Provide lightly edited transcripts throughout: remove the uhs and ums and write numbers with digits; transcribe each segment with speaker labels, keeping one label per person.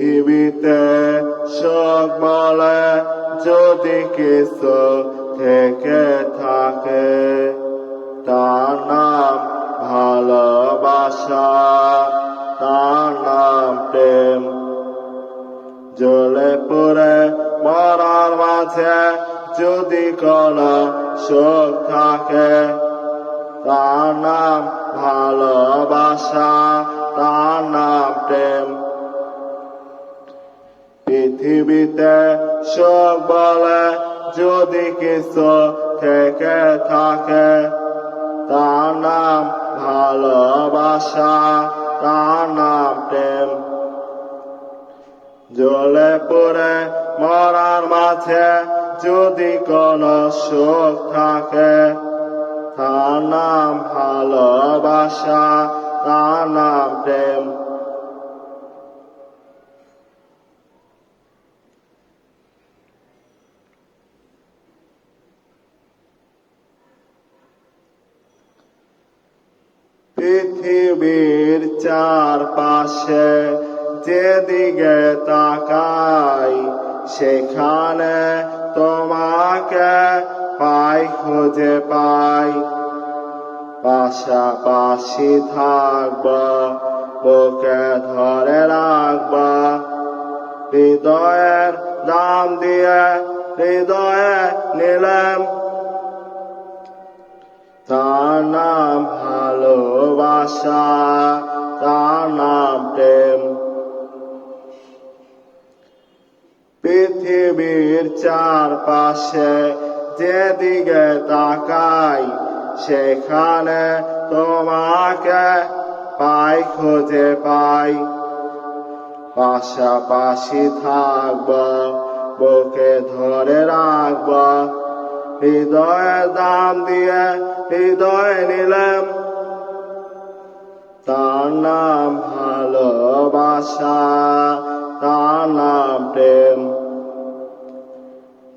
Speaker 1: পৃথিবীতে সুখ বলে যদি কিছু থেকে থাকে, তার নাম ভালোবাসা, তার নাম প্রেম। জ্বলে পুড়ে মরার মাঝে যদি কোনো সুখ থাকে, তার নাম ভালোবাসা, তার নাম প্রেম। পৃথিবীতে সুখ বলে যদি কিছু থেকে থাকে, তার নাম ভালোবাসা, তার নাম প্রেম। জ্বলে পুড়ে মরার মাঝে যদি কোনো সুখ থাকে, তার নাম ভালোবাসা, তার নাম প্রেম। পৃথিবীর চারপাশে যেদিকে তাকাই, সেখানে তোমাকে পাই, খুঁজে পাই। পাশাপাশি থাকব, বুকে ধরে রাখব, হৃদয়ের দাম দিয়ে হৃদয়ে নিলাম। তার নাম ভালোবাসা, তার নাম প্রেম। পৃথিবীর চারপাশে যেদিকে তাকাই, সেখানে তোমাকে পাই, খুঁজে পাই। পাশাপাশি থাকব, বুকে ধরে রাখব, হৃদয়ের দাম দিয়ে হৃদয় নিলাম। তার নাম ভালোবাসা, তার নাম প্রেম।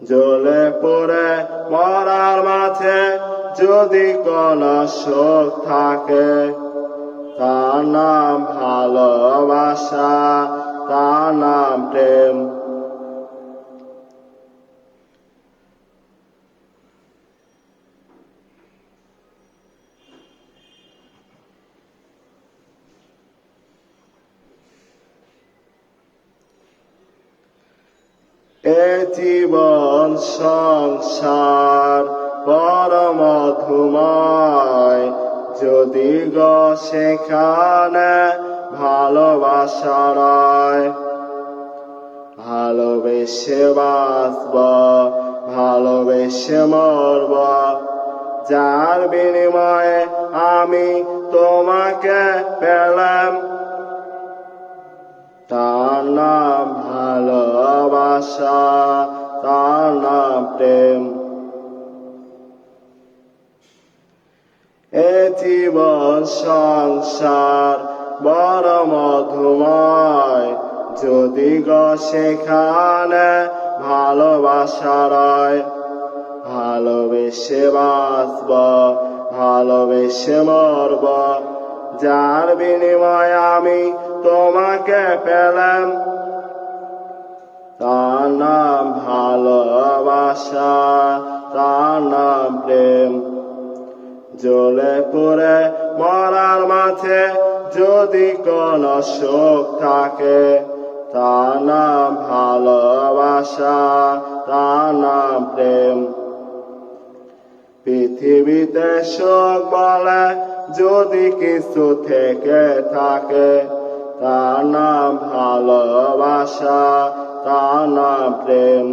Speaker 1: জ্বলে পুড়ে মরার মাঝে যদি কোনো সুখ থাকে, তার নাম ভালোবাসা, তার নাম প্রেম। এ জীবন সংসার বড় মধুময়, যদি গো সেখানে ভালোবাসা রয়। ভালোবেসে বাঁচব, ভালোবেসে মরব, যার বিনিময়ে আমি তোমাকে পেলাম। তার নাম ভালোবাসা, তার নাম প্রেম। এ জীবন সংসার বড় মধুময়, যদি গো সেখানে ভালোবাসা রয়। ভালোবেসে বাঁচব, ভালোবেসে মরব, যার বিনিময়ে আমি তোমাকে পেলাম। তার নাম ভালোবাসা, তার নাম প্রেম। জ্বলে পুড়ে মরার মাঝে যদি কোনো সুখ থাকে, তার নাম ভালোবাসা, তার নাম প্রেম। পৃথিবীতে সুখ বলে যদি কিছু থেকে থাকে, তার নাম ভালোবাসা, তার নাম প্রেম।